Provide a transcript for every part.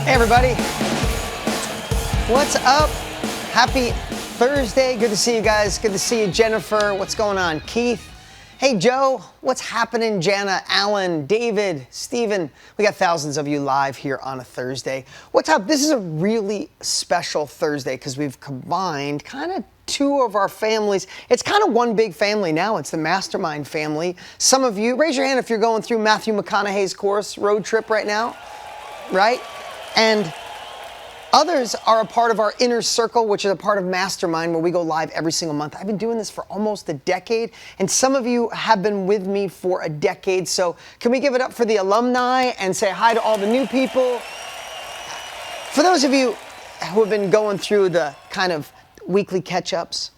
Hey everybody, what's up? Happy Thursday, good to see you guys, good to see you Jennifer, what's going on? Keith, hey Joe, what's happening? Jana, Alan, David, Steven, we got thousands of you live here on a Thursday. What's up? This is a really special Thursday because we've combined kind of two of our families. It's kind of one big family now. It's the Mastermind family. Some of you, raise your hand if you're going through Matthew McConaughey's course, Road Trip right now, right? And others are a part of our inner circle, which is a part of Mastermind, where we go live every single month. I've been doing this for almost a decade, and some of you have been with me for a decade. So can we give it up for the alumni and say hi to all the new people? For those of you who have been going through the kind of weekly catch-ups,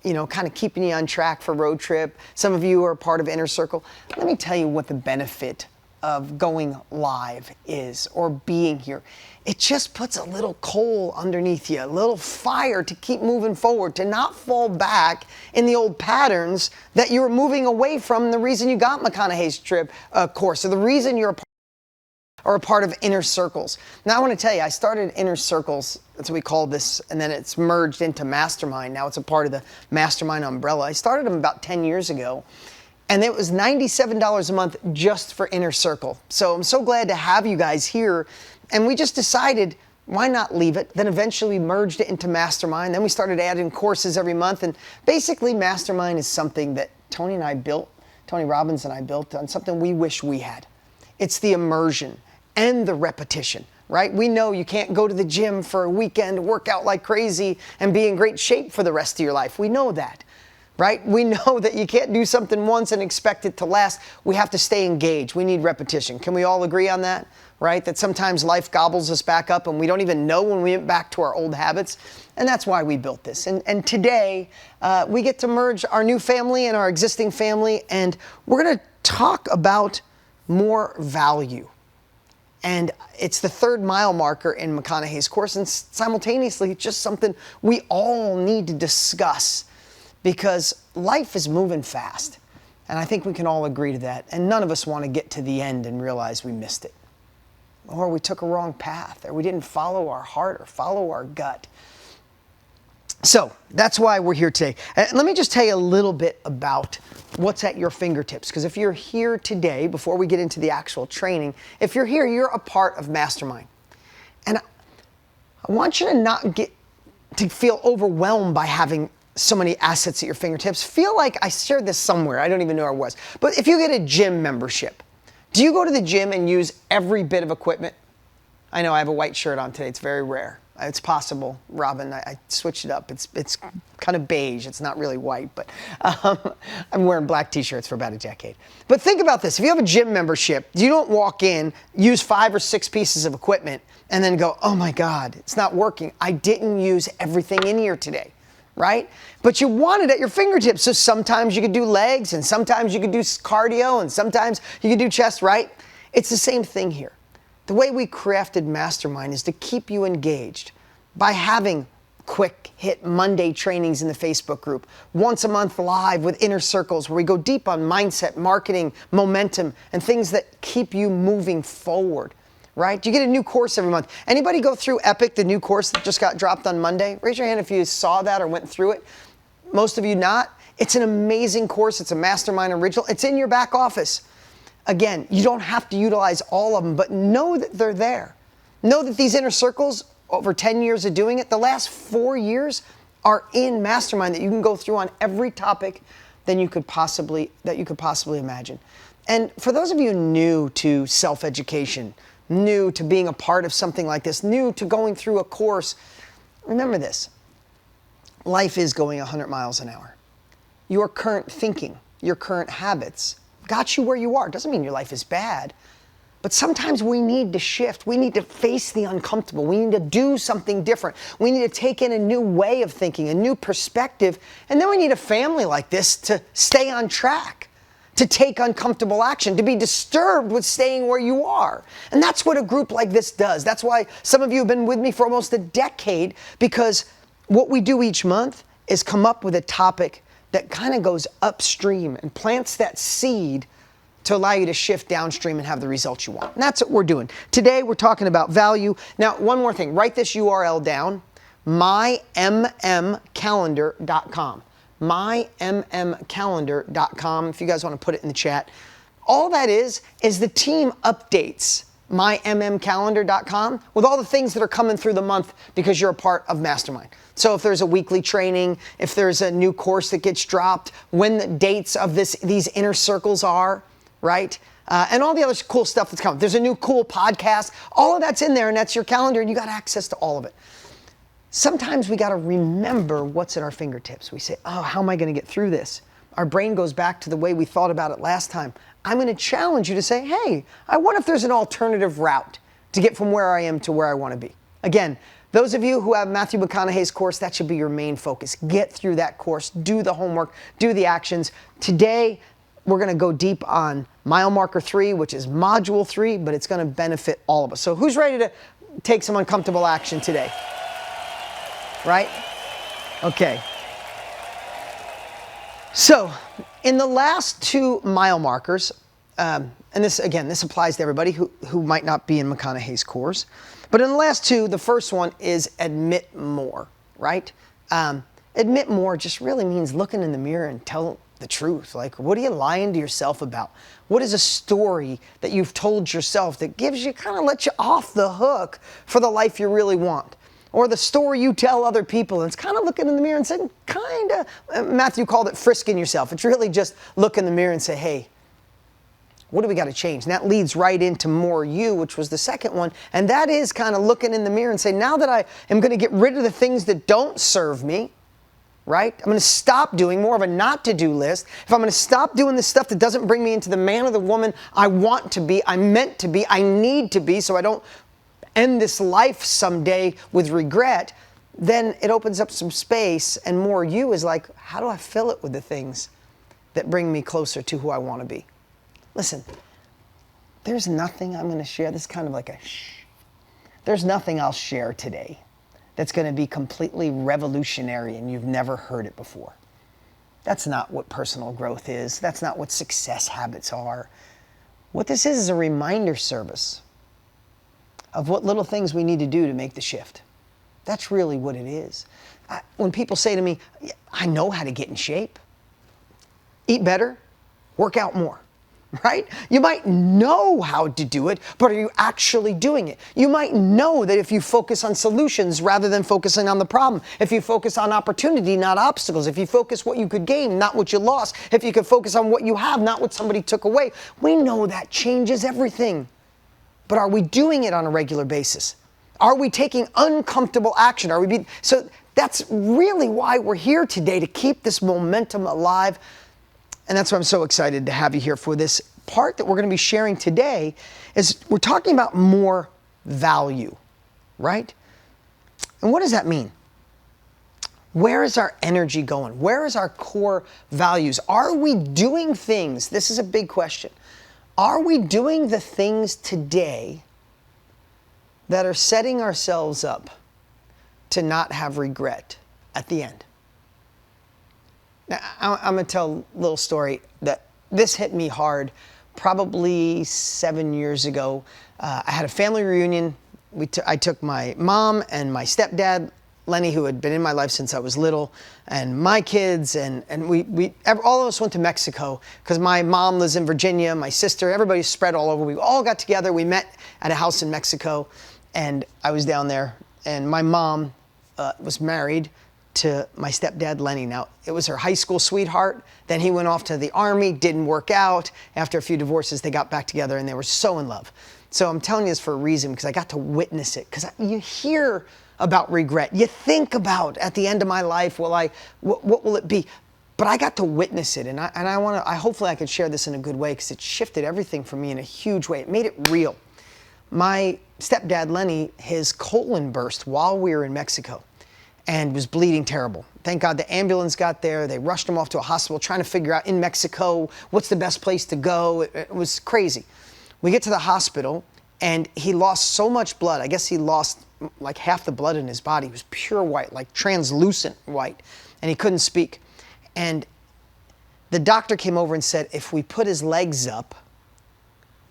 you know, kind of keeping you on track for Road Trip, some of you are part of Inner Circle, let me tell you what the benefit of going live is, or being here. It just puts a little coal underneath you, a little fire to keep moving forward, to not fall back in the old patterns that you were moving away from, the reason you got McConaughey's course, or the reason you're a part of Inner Circles. Now I want to tell you, I started Inner Circles, that's what we call this, and then it's merged into Mastermind. Now it's a part of the Mastermind umbrella. I started them about 10 years ago. And it was $97 a month just for Inner Circle. So I'm so glad to have you guys here. And we just decided, why not leave it? Then eventually merged it into Mastermind. Then we started adding courses every month. And basically, Mastermind is something that Tony Robbins and I built on something we wish we had. It's the immersion and the repetition, right? We know you can't go to the gym for a weekend, work out like crazy, and be in great shape for the rest of your life. We know that. Right? We know that you can't do something once and expect it to last. We have to stay engaged. We need repetition. Can we all agree on that? Right? That sometimes life gobbles us back up and we don't even know when we went back to our old habits. And that's why we built this. And today, we get to merge our new family and our existing family, and we're going to talk about more value. And it's the 3rd mile marker in McConaughey's course, and simultaneously, it's just something we all need to discuss. Because life is moving fast, and I think we can all agree to that, and none of us want to get to the end and realize we missed it, or we took a wrong path, or we didn't follow our heart or follow our gut. So that's why we're here today. Let me just tell you a little bit about what's at your fingertips, because if you're here today, before we get into the actual training, if you're here, you're a part of Mastermind. And I want you to not feel overwhelmed by having so many assets at your fingertips. Feel like I shared this somewhere. I don't even know where it was. But if you get a gym membership, do you go to the gym and use every bit of equipment? I know I have a white shirt on today. It's very rare. It's possible, Robin. I switched it up. It's kind of beige. It's not really white, but I'm wearing black t-shirts for about a decade. But think about this. If you have a gym membership, you don't walk in, use 5 or 6 pieces of equipment, and then go, oh my God, it's not working. I didn't use everything in here today. Right? But you want it at your fingertips. So sometimes you could do legs, and sometimes you could do cardio, and sometimes you could do chest, right? It's the same thing here. The way we crafted Mastermind is to keep you engaged by having quick hit Monday trainings in the Facebook group, once a month live with Inner Circles, where we go deep on mindset, marketing, momentum, and things that keep you moving forward. Right? You get a new course every month. Anybody go through Epic, the new course that just got dropped on Monday? Raise your hand if you saw that or went through it. Most of you not. It's an amazing course. It's a Mastermind original. It's in your back office. Again, you don't have to utilize all of them, but know that they're there. Know that these Inner Circles, over 10 years of doing it, the last 4 years are in Mastermind that you can go through on every topic that you could possibly imagine. And for those of you new to self-education, new to being a part of something like this, new to going through a course, remember this. Life is going 100 miles an hour. Your current thinking, your current habits got you where you are. Doesn't mean your life is bad, but sometimes we need to shift. We need to face the uncomfortable. We need to do something different. We need to take in a new way of thinking, a new perspective, and then we need a family like this to stay on track, to take uncomfortable action, to be disturbed with staying where you are. And that's what a group like this does. That's why some of you have been with me for almost a decade, because what we do each month is come up with a topic that kind of goes upstream and plants that seed to allow you to shift downstream and have the results you want. And that's what we're doing. Today, we're talking about value. Now, one more thing. Write this URL down, mymmcalendar.com. mymmcalendar.com, if you guys want to put it in the chat. All that is the team updates mymmcalendar.com with all the things that are coming through the month because you're a part of Mastermind. So if there's a weekly training, if there's a new course that gets dropped, when the dates of these inner circles are, right? And all the other cool stuff that's coming. There's a new cool podcast. All of that's in there, and that's your calendar, and you got access to all of it. Sometimes we got to remember what's at our fingertips. We say, oh, how am I going to get through this? Our brain goes back to the way we thought about it last time. I'm going to challenge you to say, hey, I wonder if there's an alternative route to get from where I am to where I want to be. Again, those of you who have Matthew McConaughey's course, that should be your main focus. Get through that course, do the homework, do the actions. Today, we're going to go deep on mile marker 3, which is module 3, but it's going to benefit all of us. So who's ready to take some uncomfortable action today? Right? Okay. So, in the last 2 mile markers, and this applies to everybody who might not be in McConaughey's course, but in the last 2, the first one is admit more, right? Admit more just really means looking in the mirror and tell the truth. Like, what are you lying to yourself about? What is a story that you've told yourself that gives you, kind of lets you off the hook for the life you really want? Or the story you tell other people, and it's kind of looking in the mirror and saying, Matthew called it frisking yourself. It's really just look in the mirror and say, hey, what do we got to change? And that leads right into more you, which was the second one. And that is kind of looking in the mirror and say, now that I am going to get rid of the things that don't serve me, right? I'm going to stop doing more of a not to do list. If I'm going to stop doing the stuff that doesn't bring me into the man or the woman I want to be, I'm meant to be, I need to be, so I don't end this life someday with regret, then it opens up some space, and more you is like, how do I fill it with the things that bring me closer to who I want to be? Listen, there's nothing I'm going to share. This is kind of like a shh. There's nothing I'll share today that's going to be completely revolutionary and you've never heard it before. That's not what personal growth is. That's not what success habits are. What this is a reminder service of what little things we need to do to make the shift. That's really what it is. When people say to me, I know how to get in shape, eat better, work out more, right? You might know how to do it, but are you actually doing it? You might know that if you focus on solutions rather than focusing on the problem, if you focus on opportunity, not obstacles, if you focus what you could gain, not what you lost, if you could focus on what you have, not what somebody took away, we know that changes everything. But are we doing it on a regular basis? Are we taking uncomfortable action? So that's really why we're here today, to keep this momentum alive. And that's why I'm so excited to have you here for this part that we're going to be sharing today. Is we're talking about more value, right? And what does that mean? Where is our energy going? Where is our core values? Are we doing things? This is a big question. Are we doing the things today that are setting ourselves up to not have regret at the end? Now, I'm going to tell a little story that this hit me hard probably 7 years ago. I had a family reunion. I took my mom and my stepdad, Lenny, who had been in my life since I was little, and my kids, and all of us went to Mexico because my mom lives in Virginia, my sister, everybody's spread all over. We all got together. We met at a house in Mexico, and I was down there, and my mom was married to my stepdad, Lenny. Now, it was her high school sweetheart. Then he went off to the Army, didn't work out. After a few divorces, they got back together, and they were so in love. So I'm telling you this for a reason, because I got to witness it. Because you hear about regret. You think about, at the end of my life, what will it be? But I got to witness it, and hopefully I can share this in a good way, because it shifted everything for me in a huge way. It made it real. My stepdad, Lenny, his colon burst while we were in Mexico and was bleeding terrible. Thank God the ambulance got there. They rushed him off to a hospital trying to figure out in Mexico what's the best place to go. It was crazy. We get to the hospital, and he lost so much blood. I guess he lost like half the blood in his body. He was pure white, like translucent white, and he couldn't speak. And the doctor came over and said, if we put his legs up,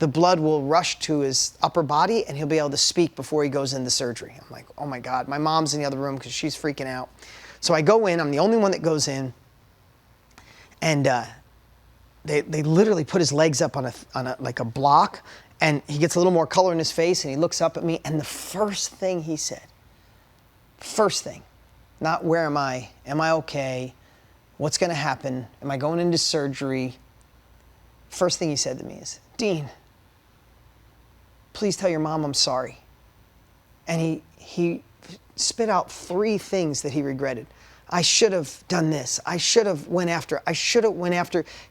the blood will rush to his upper body and he'll be able to speak before he goes into surgery. I'm like, oh my God. My mom's in the other room because she's freaking out. So I go in. I'm the only one that goes in. And they literally put his legs up on a like a block, and he gets a little more color in his face, and he looks up at me, and the first thing he said, first thing, not where am I okay, what's going to happen, am I going into surgery? First thing he said to me is, Dean, please tell your mom I'm sorry. And he spit out 3 things that he regretted. I should have done this. I should have went after.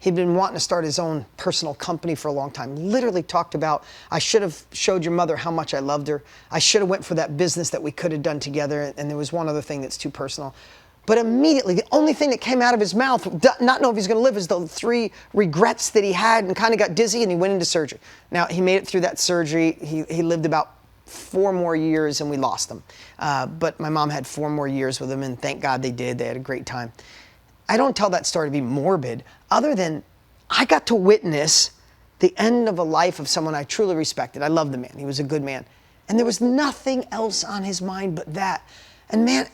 He'd been wanting to start his own personal company for a long time. Literally talked about, I should have showed your mother how much I loved her. I should have went for that business that we could have done together. And there was one other thing that's too personal. But immediately, the only thing that came out of his mouth, not know if he's going to live, is the 3 regrets that he had, and kind of got dizzy, and he went into surgery. Now, he made it through that surgery. He lived about 4 more years, and we lost him. But my mom had 4 more years with him, and thank God they did. They had a great time. I don't tell that story to be morbid, other than I got to witness the end of a life of someone I truly respected. I loved the man. He was a good man. And there was nothing else on his mind but that. And man,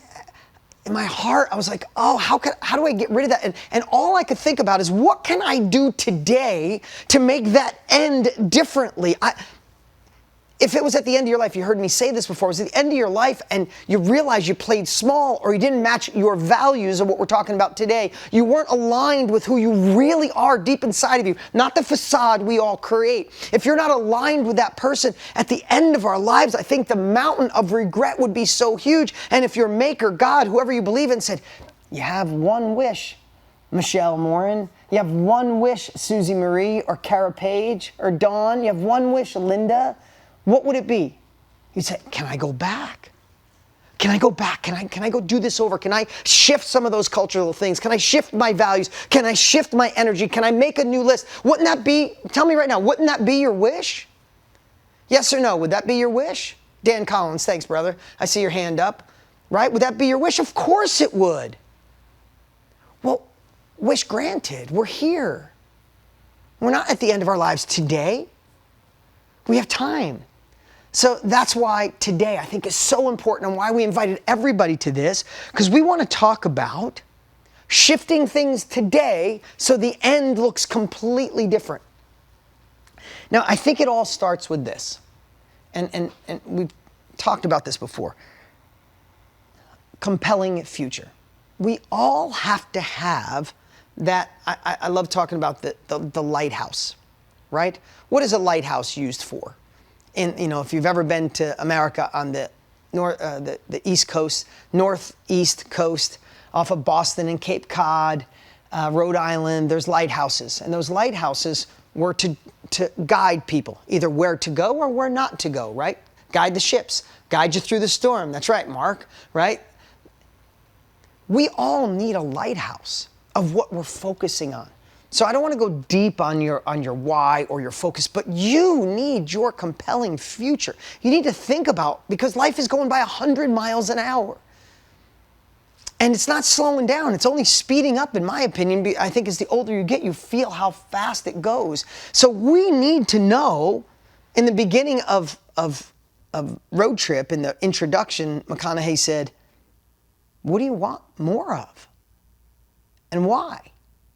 in my heart, I was like, oh, how do I get rid of that? And all I could think about is, what can I do today to make that end differently? If it was at the end of your life, you heard me say this before, it was at the end of your life and you realize you played small, or you didn't match your values of what we're talking about today. You weren't aligned with who you really are deep inside of you, not the facade we all create. If you're not aligned with that person at the end of our lives, I think the mountain of regret would be so huge. And if your maker, God, whoever you believe in, said, you have one wish, Michelle Morin. You have one wish, Susie Marie or Cara Page or Dawn. You have one wish, Linda. What would it be? You'd say, can I go back? Can I go back? Can I go do this over? Can I shift some of those cultural things? Can I shift my values? Can I shift my energy? Can I make a new list? Wouldn't that be, tell me right now, wouldn't that be your wish? Yes or no? Would that be your wish? Dan Collins, thanks, brother. I see your hand up. Right? Would that be your wish? Of course it would. Well, wish granted. We're here. We're not at the end of our lives today. We have time. So that's why today I think is so important, and why we invited everybody to this, because we want to talk about shifting things today so the end looks completely different. Now, I think it all starts with this, and we've talked about this before. Compelling future. We all have to have that. I love talking about the lighthouse, right? What is a lighthouse used for? If you've ever been to America on the East Coast, northeast coast, off of Boston and Cape Cod, Rhode Island, there's lighthouses. And those lighthouses were to guide people, either where to go or where not to go, right? Guide the ships, guide you through the storm. That's right, Mark, right? We all need a lighthouse of what we're focusing on. So I don't want to go deep on your why or your focus, but you need your compelling future. You need to think about, because life is going by 100 miles an hour. And it's not slowing down. It's only speeding up, in my opinion. I think as the older you get, you feel how fast it goes. So we need to know, in the beginning of Road Trip, in the introduction, McConaughey said, what do you want more of? And why?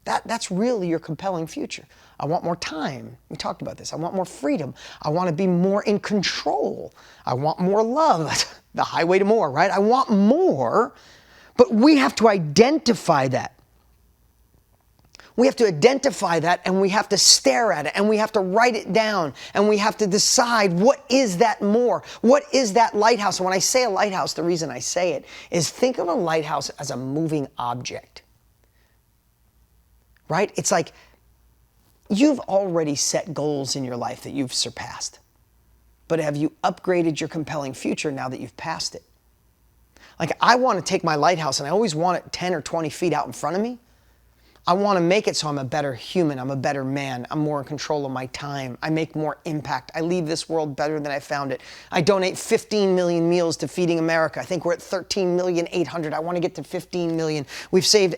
That's really your compelling future. I want more time. We talked about this. I want more freedom. I want to be more in control. I want more love. The highway to more, right? I want more, but we have to identify that. We have to identify that, and we have to stare at it, and we have to write it down, and we have to decide, what is that more? What is that lighthouse? And when I say a lighthouse, the reason I say it is, think of a lighthouse as a moving object. Right? It's like you've already set goals in your life that you've surpassed. But have you upgraded your compelling future now that you've passed it? Like, I want to take my lighthouse, and I always want it 10 or 20 feet out in front of me. I want to make it so I'm a better human. I'm a better man. I'm more in control of my time. I make more impact. I leave this world better than I found it. I donate 15 million meals to Feeding America. I think we're at 13,800,000. I want to get to 15 million. We've saved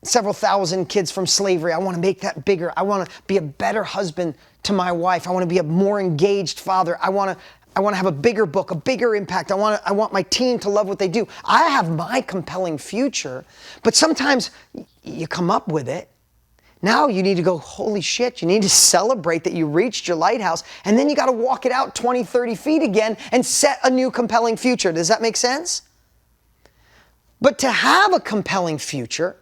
several thousand kids from slavery. I want to make that bigger. I want to be a better husband to my wife. I want to be a more engaged father. I want to have a bigger book, a bigger impact. I want my team to love what they do. I have my compelling future, but sometimes you come up with it. Now you need to go, holy shit, you need to celebrate that you reached your lighthouse, and then you got to walk it out 20, 30 feet again and set a new compelling future. Does that make sense? But to have a compelling future,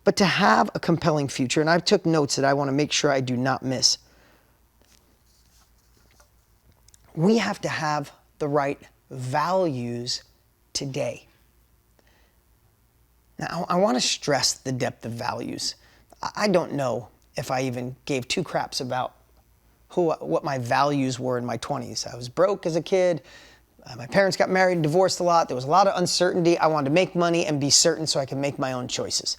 and I took notes that I want to make sure I do not miss. We have to have the right values today. Now, I want to stress the depth of values. I don't know if I even gave two craps about what my values were in my 20s. I was broke as a kid. My parents got married and divorced a lot. There was a lot of uncertainty. I wanted to make money and be certain so I could make my own choices.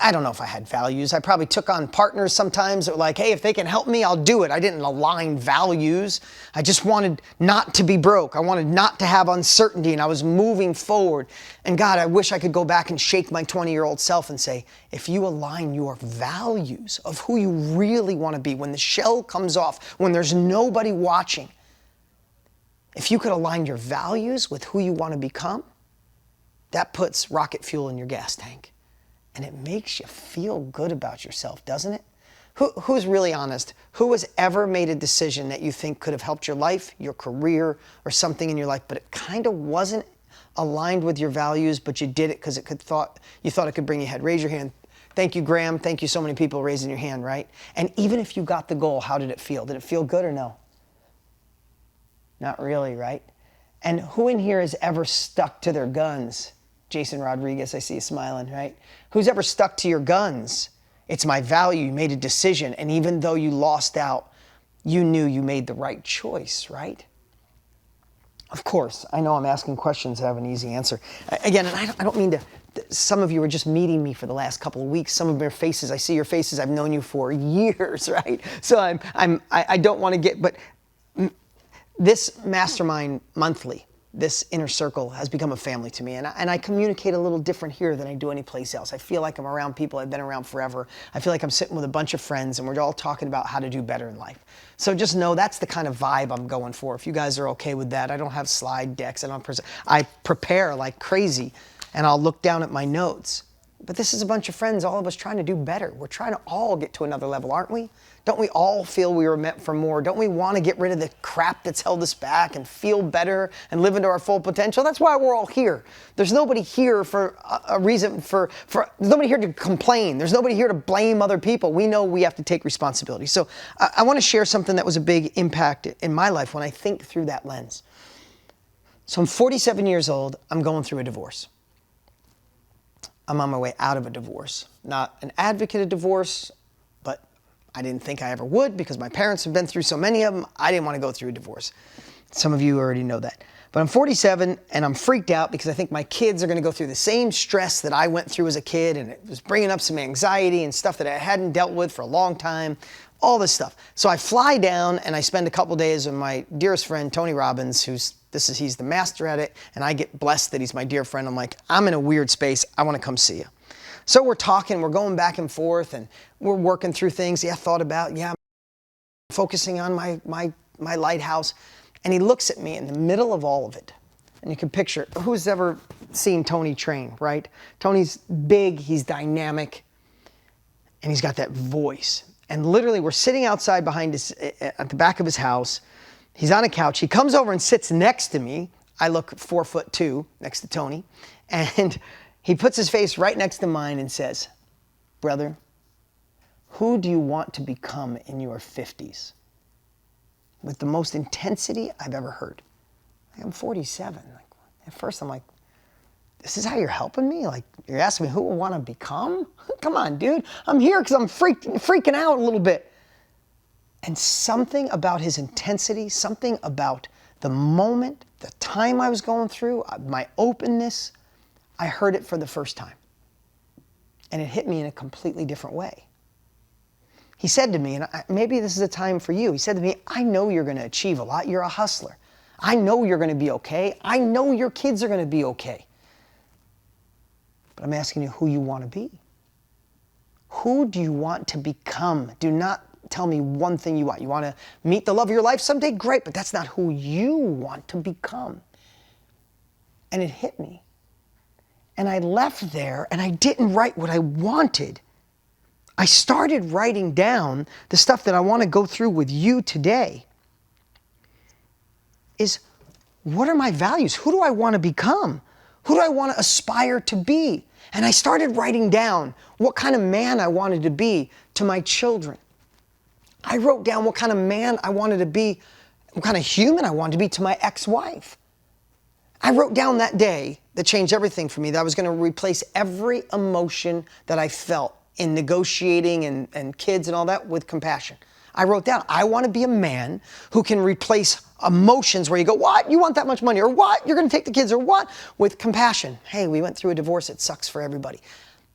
I don't know if I had values. I probably took on partners sometimes that were like, hey, if they can help me, I'll do it. I didn't align values. I just wanted not to be broke. I wanted not to have uncertainty, and I was moving forward. And God, I wish I could go back and shake my 20-year-old self and say, if you align your values of who you really want to be, when the shell comes off, when there's nobody watching, if you could align your values with who you want to become, that puts rocket fuel in your gas tank. And it makes you feel good about yourself, doesn't it? Who's really honest? Who has ever made a decision that you think could have helped your life, your career, or something in your life, but it kind of wasn't aligned with your values, but you did it because you thought it could bring you ahead? Raise your hand. Thank you, Graham. Thank you, so many people raising your hand, right? And even if you got the goal, how did it feel? Did it feel good or no? Not really, right? And who in here has ever stuck to their guns? Jason Rodriguez, I see you smiling, right? Who's ever stuck to your guns? It's my value. You made a decision, and even though you lost out, you knew you made the right choice, right? Of course, I know I'm asking questions that have an easy answer. Again, and I don't mean to, some of you are just meeting me for the last couple of weeks. Some of your faces, I see your faces, I've known you for years, right? So I don't want to get, but this mastermind monthly, this inner circle has become a family to me. And I communicate a little different here than I do anyplace else. I feel like I'm around people I've been around forever. I feel like I'm sitting with a bunch of friends and we're all talking about how to do better in life. So just know that's the kind of vibe I'm going for. If you guys are okay with that, I don't have slide decks. I prepare like crazy and I'll look down at my notes. But this is a bunch of friends, all of us trying to do better. We're trying to all get to another level, aren't we? Don't we all feel we were meant for more? Don't we want to get rid of the crap that's held us back and feel better and live into our full potential? That's why we're all here. There's nobody here for a reason, there's nobody here to complain. There's nobody here to blame other people. We know we have to take responsibility. So I want to share something that was a big impact in my life when I think through that lens. So I'm 47 years old. I'm going through a divorce. I'm on my way out of a divorce. Not an advocate of divorce, but I didn't think I ever would because my parents have been through so many of them. I didn't want to go through a divorce. Some of you already know that. But I'm 47 and I'm freaked out because I think my kids are going to go through the same stress that I went through as a kid, and it was bringing up some anxiety and stuff that I hadn't dealt with for a long time, all this stuff. So I fly down and I spend a couple days with my dearest friend, Tony Robbins, he's the master at it, and I get blessed that he's my dear friend. I'm like, I'm in a weird space. I want to come see you. So we're talking, we're going back and forth, and we're working through things. I thought about, I'm focusing on my lighthouse. And he looks at me in the middle of all of it. And you can picture, who's ever seen Tony train, right? Tony's big, he's dynamic, and he's got that voice. And literally, we're sitting outside at the back of his house. He's on a couch. He comes over and sits next to me. I look 4'2" next to Tony. And he puts his face right next to mine and says, brother, who do you want to become in your 50s? With the most intensity I've ever heard. I'm 47. At first I'm like, this is how you're helping me? Like, you're asking me who I want to become? Come on, dude. I'm here because I'm freaking out a little bit. And something about his intensity, something about the moment, the time I was going through, my openness, I heard it for the first time. And it hit me in a completely different way. He said to me, and maybe this is a time for you, he said to me, I know you're going to achieve a lot. You're a hustler. I know you're going to be okay. I know your kids are going to be okay. But I'm asking you who you want to be. Who do you want to become? Do not tell me one thing you want. You want to meet the love of your life someday? Great, but that's not who you want to become. And it hit me. And I left there and I didn't write what I wanted. I started writing down the stuff that I want to go through with you today. Is what are my values? Who do I want to become? Who do I want to aspire to be? And I started writing down what kind of man I wanted to be to my children. I wrote down what kind of man I wanted to be, what kind of human I wanted to be to my ex-wife. I wrote down that day that changed everything for me, that I was going to replace every emotion that I felt in negotiating and kids and all that with compassion. I wrote down, I want to be a man who can replace emotions where you go, what? You want that much money? Or what? You're going to take the kids? Or what? With compassion. Hey, we went through a divorce. It sucks for everybody.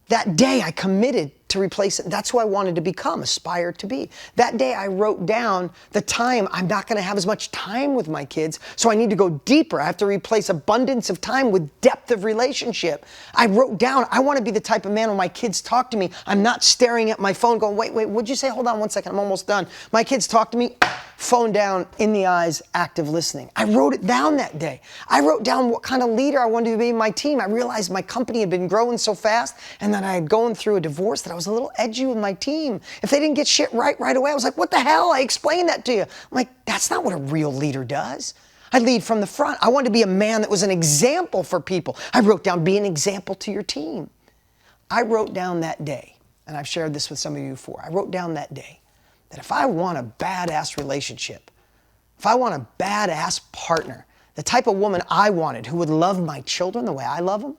That day I committed to replace it. That's who I wanted to become, aspire to be. That day I wrote down the time I'm not going to have as much time with my kids, so I need to go deeper. I have to replace abundance of time with depth of relationship. I wrote down, I want to be the type of man when my kids talk to me, I'm not staring at my phone going, wait, what'd you say? Hold on one second, I'm almost done. My kids talk to me, phone down, in the eyes, active listening. I wrote it down that day. I wrote down what kind of leader I wanted to be in my team. I realized my company had been growing so fast and that I had gone through a divorce that I was a little edgy with my team. If they didn't get shit right away, I was like, what the hell? I explained that to you. I'm like, that's not what a real leader does. I lead from the front. I wanted to be a man that was an example for people. I wrote down, be an example to your team. I wrote down that day, and I've shared this with some of you before, I wrote down that day that if I want a badass relationship, if I want a badass partner, the type of woman I wanted who would love my children the way I love them,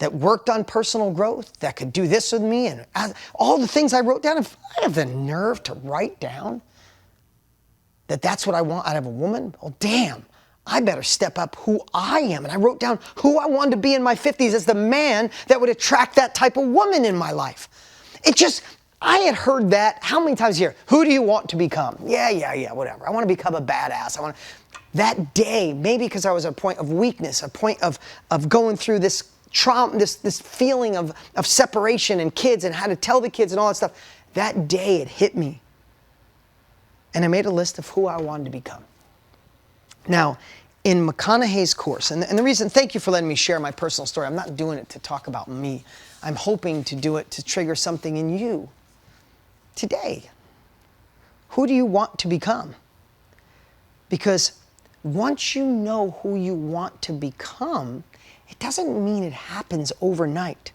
that worked on personal growth, that could do this with me, and all the things I wrote down, if I have the nerve to write down that that's what I want out of a woman, well, damn, I better step up who I am. And I wrote down who I wanted to be in my 50s as the man that would attract that type of woman in my life. I had heard that how many times a year? Who do you want to become? Yeah, whatever. I want to become a badass. That day, maybe because I was at a point of weakness, a point of going through this trauma, this feeling of separation and kids and how to tell the kids and all that stuff. That day it hit me. And I made a list of who I wanted to become. Now, in McConaughey's course, and the reason, thank you for letting me share my personal story. I'm not doing it to talk about me. I'm hoping to do it to trigger something in you today. Who do you want to become? Because once you know who you want to become, it doesn't mean it happens overnight.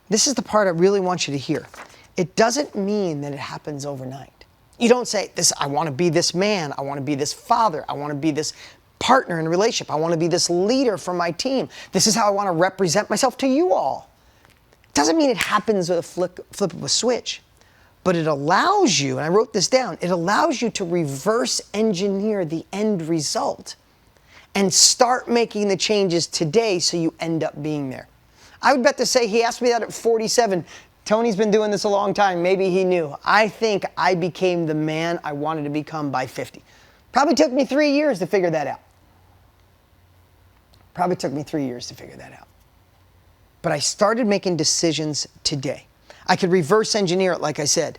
This is the part I really want you to hear. It doesn't mean that it happens overnight. You don't say, I want to be this man, I want to be this father, I want to be this partner in a relationship, I want to be this leader for my team. This is how I want to represent myself to you all. It doesn't mean it happens with a flip of a switch, but it allows you, and I wrote this down, it allows you to reverse engineer the end result and start making the changes today so you end up being there. I would bet to say he asked me that at 47. Tony's been doing this a long time. Maybe he knew. I think I became the man I wanted to become by 50. Probably took me 3 years to figure that out. But I started making decisions today. I could reverse engineer it, like I said.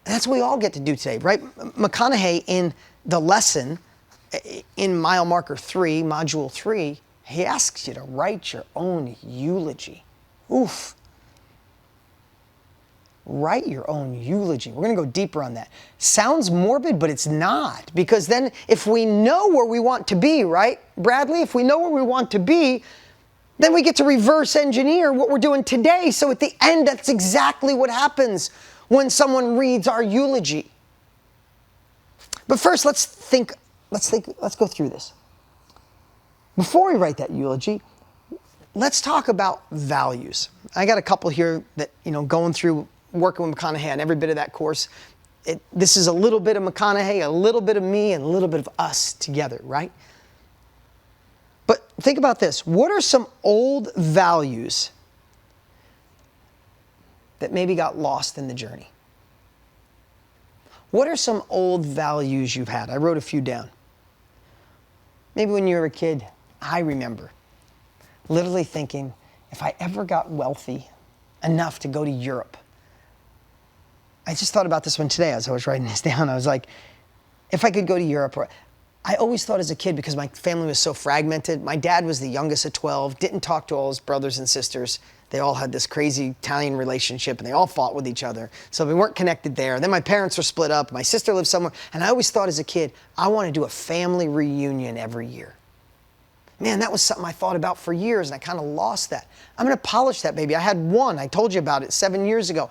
And that's what we all get to do today, right? McConaughey in the lesson, in mile marker 3, module 3, he asks you to write your own eulogy. Oof. Write your own eulogy. We're going to go deeper on that. Sounds morbid, but it's not. Because then if we know where we want to be, right, Bradley? If we know where we want to be, then we get to reverse engineer what we're doing today. So at the end, that's exactly what happens when someone reads our eulogy. But first, let's go through this. Before we write that eulogy, let's talk about values. I got a couple here that, going through working with McConaughey on every bit of that course. This is a little bit of McConaughey, a little bit of me, and a little bit of us together, right? But think about this. What are some old values that maybe got lost in the journey? What are some old values you've had? I wrote a few down. Maybe when you were a kid, I remember literally thinking, if I ever got wealthy enough to go to Europe, I just thought about this one today as I was writing this down. I was like, if I could go to Europe, I always thought as a kid, because my family was so fragmented, my dad was the youngest of 12, didn't talk to all his brothers and sisters. They all had this crazy Italian relationship, and they all fought with each other. So we weren't connected there. Then my parents were split up. My sister lived somewhere. And I always thought as a kid, I want to do a family reunion every year. Man, that was something I thought about for years, and I kind of lost that. I'm going to polish that, baby. I had one. I told you about it 7 years ago.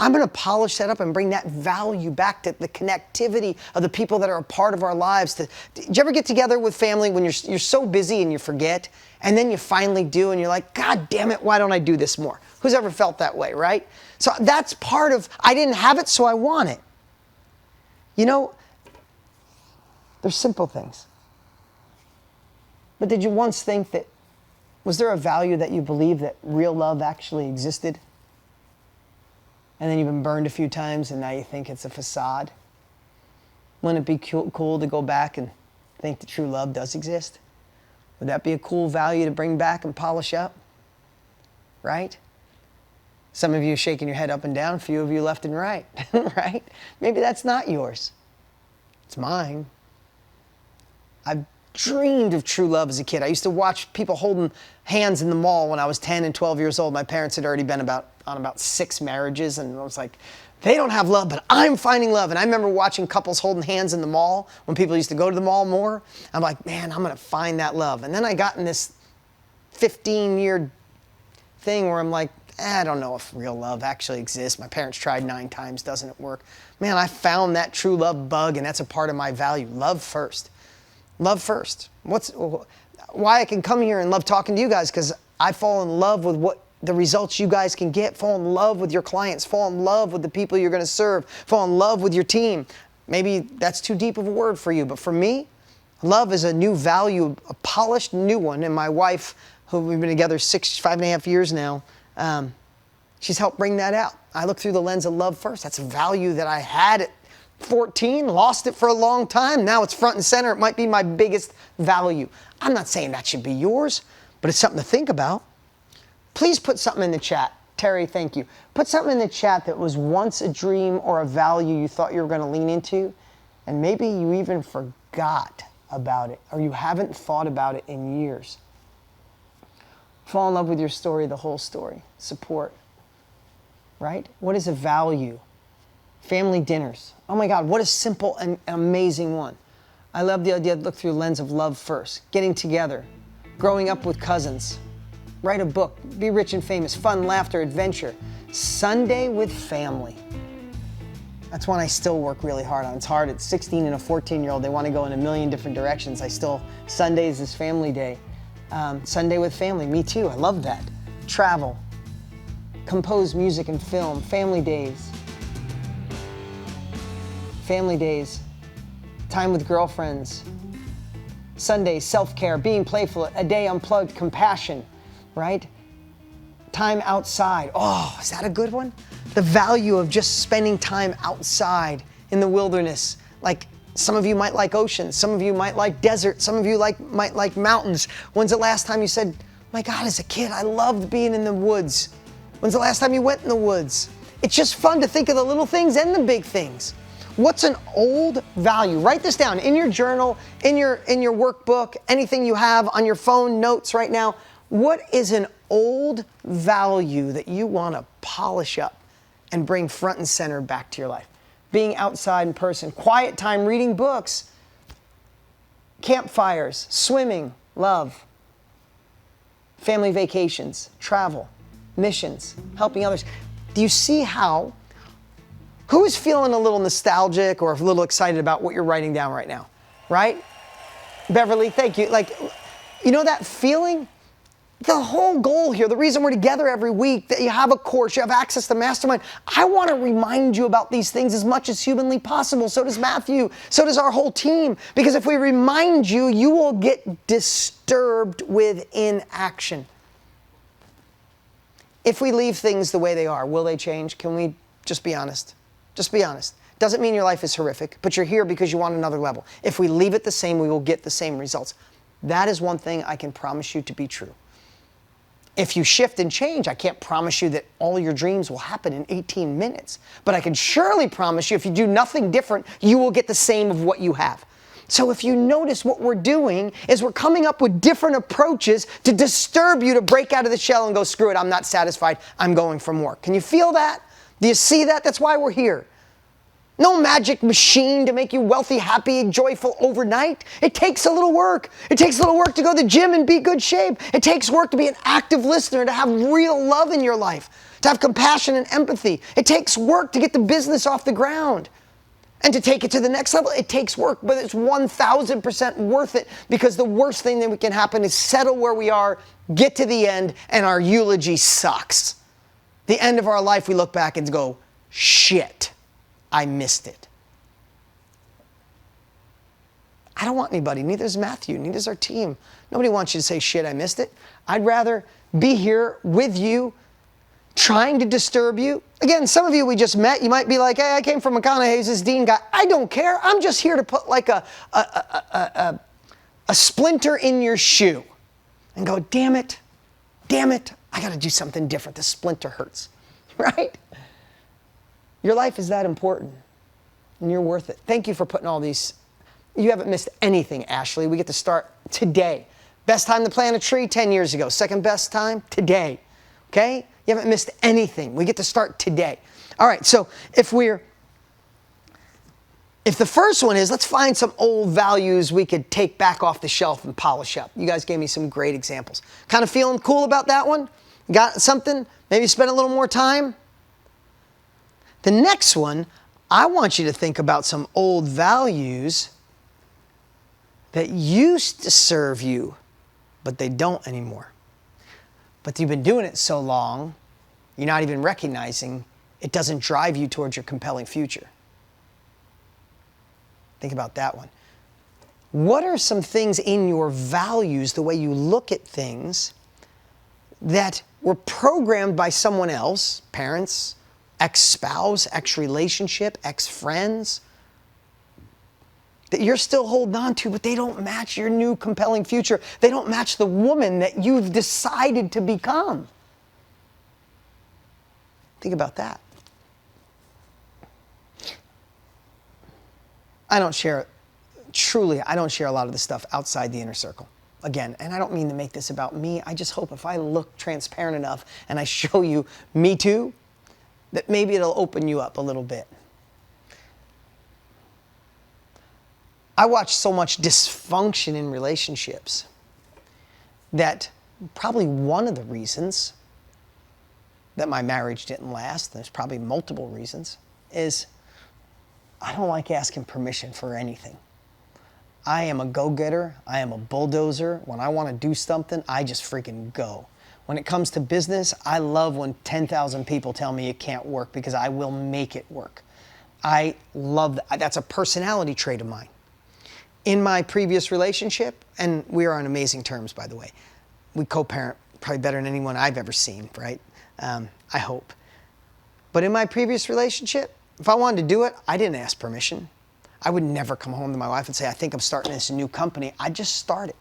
I'm going to polish that up and bring that value back to the connectivity of the people that are a part of our lives. Did you ever get together with family when you're so busy and you forget, and then you finally do, and you're like, God damn it, why don't I do this more? Who's ever felt that way, right? So that's part of, I didn't have it, so I want it. You know, there's simple things. But did you once think that, was there a value that you believed that real love actually existed? And then you've been burned a few times and now you think it's a facade? Wouldn't it be cool to go back and think that true love does exist? Would that be a cool value to bring back and polish up? Right? Some of you are shaking your head up and down, a few of you left and right, right? Maybe that's not yours. It's mine. I've dreamed of true love as a kid. I used to watch people holding hands in the mall when I was 10 and 12 years old. My parents had already been on about 6 marriages, and I was like, they don't have love, but I'm finding love. And I remember watching couples holding hands in the mall when people used to go to the mall more. I'm like, man, I'm going to find that love. And then I got in this 15-year thing where I'm like, I don't know if real love actually exists. My parents tried 9 times, doesn't it work? Man, I found that true love bug, and that's a part of my value. Love first. Love first. Why I can come here and love talking to you guys, because I fall in love with what the results you guys can get. Fall in love with your clients. Fall in love with the people you're going to serve. Fall in love with your team. Maybe that's too deep of a word for you, but for me, love is a new value, a polished new one. And my wife, who we've been together 5.5 years now, she's helped bring that out. I look through the lens of love first. That's a value that I had at 14, lost it for a long time. Now it's front and center. It might be my biggest value. I'm not saying that should be yours, but it's something to think about. Please put something in the chat. Terry, thank you. Put something in the chat that was once a dream or a value you thought you were going to lean into, and maybe you even forgot about it, or you haven't thought about it in years. Fall in love with your story, the whole story. Support. Right? What is a value? Family dinners. Oh my God, what a simple and amazing one. I love the idea to look through the lens of love first. Getting together. Growing up with cousins. Write a book. Be rich and famous. Fun, laughter, adventure. Sunday with family. That's one I still work really hard on. It's hard at 16 and a 14-year-old. They want to go in a million different directions. Sundays is family day. Sunday with family. Me too. I love that. Travel. Compose music and film. Family days. Family days. Time with girlfriends. Sundays, self-care, being playful, a day unplugged, compassion, right? Time outside. Oh, is that a good one? The value of just spending time outside in the wilderness. Like, some of you might like oceans, some of you might like desert, some of you might like mountains. When's the last time you said, my God, as a kid, I loved being in the woods? When's the last time you went in the woods? It's just fun to think of the little things and the big things. What's an old value? Write this down in your journal, in your workbook, anything you have on your phone, notes right now. What is an old value that you want to polish up and bring front and center back to your life? Being outside in person, quiet time, reading books, campfires, swimming, love, family vacations, travel, missions, helping others. Do you see how? Who is feeling a little nostalgic or a little excited about what you're writing down right now? Right? Beverly, thank you. Like, you know that feeling? The whole goal here, the reason we're together every week, that you have a course, you have access to Mastermind. I want to remind you about these things as much as humanly possible. So does Matthew. So does our whole team. Because if we remind you, you will get disturbed with inaction. If we leave things the way they are, will they change? Can we just be honest? Just be honest. Doesn't mean your life is horrific, but you're here because you want another level. If we leave it the same, we will get the same results. That is one thing I can promise you to be true. If you shift and change, I can't promise you that all your dreams will happen in 18 minutes. But I can surely promise you if you do nothing different, you will get the same of what you have. So if you notice, what we're doing is we're coming up with different approaches to disturb you to break out of the shell and go, screw it, I'm not satisfied, I'm going for more. Can you feel that? Do you see that? That's why we're here. No magic machine to make you wealthy, happy, and joyful overnight. It takes a little work. It takes a little work to go to the gym and be good shape. It takes work to be an active listener, to have real love in your life, to have compassion and empathy. It takes work to get the business off the ground. And to take it to the next level, it takes work, but it's 1,000% worth it, because the worst thing that can happen is settle where we are, get to the end, and our eulogy sucks. The end of our life, we look back and go, shit, I missed it. I don't want anybody, neither does Matthew, neither does our team. Nobody wants you to say, shit, I missed it. I'd rather be here with you, trying to disturb you. Again, some of you we just met, you might be like, hey, I came from McConaughey's, this Dean guy. I don't care. I'm just here to put like a splinter in your shoe and go, damn it, I got to do something different. The splinter hurts, right? Your life is that important, and you're worth it. Thank you for putting all these. You haven't missed anything, Ashley. We get to start today. Best time to plant a tree, 10 years ago. Second best time, today. Okay? You haven't missed anything. We get to start today. All right, so if the first one is, let's find some old values we could take back off the shelf and polish up. You guys gave me some great examples. Kind of feeling cool about that one? Got something? Maybe spend a little more time? The next one, I want you to think about some old values that used to serve you, but they don't anymore. But you've been doing it so long, you're not even recognizing it doesn't drive you towards your compelling future. Think about that one. What are some things in your values, the way you look at things, that were programmed by someone else, parents, ex-spouse, ex-relationship, ex-friends, that you're still holding on to, but they don't match your new compelling future. They don't match the woman that you've decided to become. Think about that. I don't share a lot of this stuff outside the inner circle. Again, and I don't mean to make this about me. I just hope if I look transparent enough and I show you me too, that maybe it'll open you up a little bit. I watch so much dysfunction in relationships that probably one of the reasons that my marriage didn't last, there's probably multiple reasons, is I don't like asking permission for anything. I am a go-getter. I am a bulldozer. When I want to do something, I just freaking go. When it comes to business, I love when 10,000 people tell me it can't work, because I will make it work. I love that. That's a personality trait of mine. In my previous relationship, and we are on amazing terms, by the way. We co-parent probably better than anyone I've ever seen, right? I hope. But in my previous relationship, if I wanted to do it, I didn't ask permission. I would never come home to my wife and say, I think I'm starting this new company. I just started.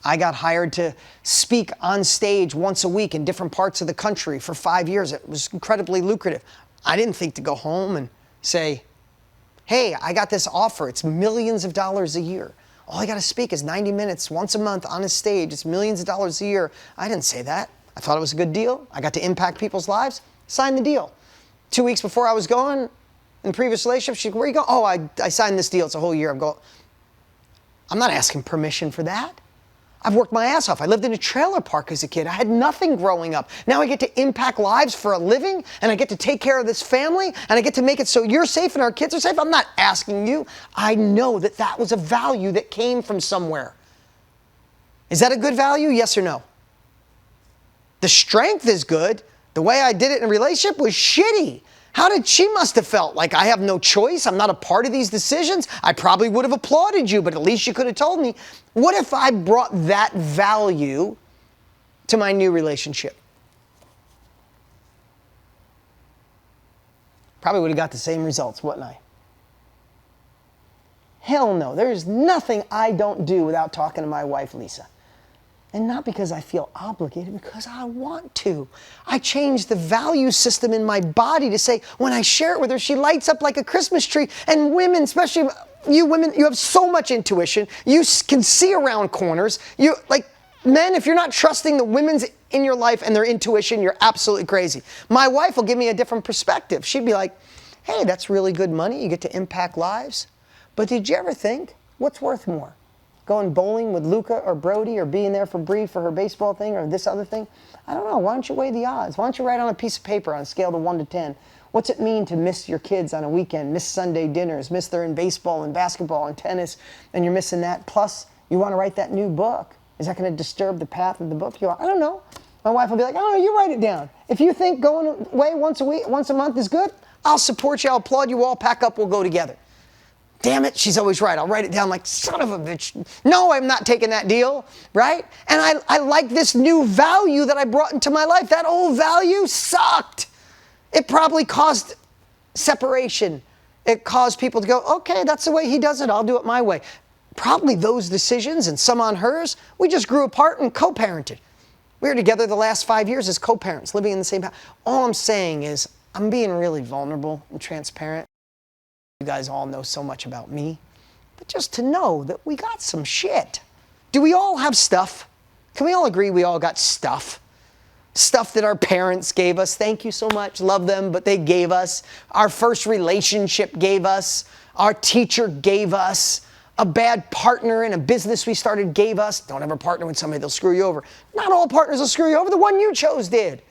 I got hired to speak on stage once a week in different parts of the country for 5 years. It was incredibly lucrative. I didn't think to go home and say, hey, I got this offer. It's millions of dollars a year. All I got to speak is 90 minutes once a month on a stage. It's millions of dollars a year. I didn't say that. I thought it was a good deal. I got to impact people's lives. Signed the deal. 2 weeks before I was going, in the previous relationship, she's like, where are you going? Oh, I signed this deal. It's a whole year. I'm not asking permission for that. I've worked my ass off. I lived in a trailer park as a kid. I had nothing growing up. Now I get to impact lives for a living, and I get to take care of this family, and I get to make it so you're safe and our kids are safe. I'm not asking you. I know that that was a value that came from somewhere. Is that a good value? Yes or no? The strength is good. The way I did it in a relationship was shitty. She must have felt like I have no choice. I'm not a part of these decisions. I probably would have applauded you, but at least you could have told me. What if I brought that value to my new relationship? Probably would have got the same results, wouldn't I? Hell no. There's nothing I don't do without talking to my wife, Lisa. And not because I feel obligated, because I want to. I changed the value system in my body to say, when I share it with her, she lights up like a Christmas tree. And women, especially you women, you have so much intuition. You can see around corners. You, like, men, if you're not trusting the women's in your life and their intuition, you're absolutely crazy. My wife will give me a different perspective. She'd be like, hey, that's really good money. You get to impact lives. But did you ever think, what's worth more? Going bowling with Luca or Brody, or being there for Bree for her baseball thing, or this other thing? I don't know. Why don't you weigh the odds? Why don't you write on a piece of paper on a scale of 1 to 10? What's it mean to miss your kids on a weekend, miss Sunday dinners, miss they're in baseball and basketball and tennis, and you're missing that? Plus, you want to write that new book. Is that going to disturb the path of the book? I don't know. My wife will be like, oh, you write it down. If you think going away once a month is good, I'll support you. I'll applaud you all. Pack up. We'll go together. Damn it, she's always right. I'll write it down like, son of a bitch. No, I'm not taking that deal, right? And I like this new value that I brought into my life. That old value sucked. It probably caused separation. It caused people to go, okay, that's the way he does it. I'll do it my way. Probably those decisions and some on hers, we just grew apart and co-parented. We were together the last 5 years as co-parents, living in the same house. All I'm saying is I'm being really vulnerable and transparent. You guys all know so much about me, but just to know that we got some shit. Do we all have stuff? Can we all agree we all got stuff? Stuff that our parents gave us. Thank you so much. Love them, but they gave us. Our first relationship gave us. Our teacher gave us. A bad partner in a business we started gave us. Don't ever partner with somebody, they'll screw you over. Not all partners will screw you over. The one you chose did.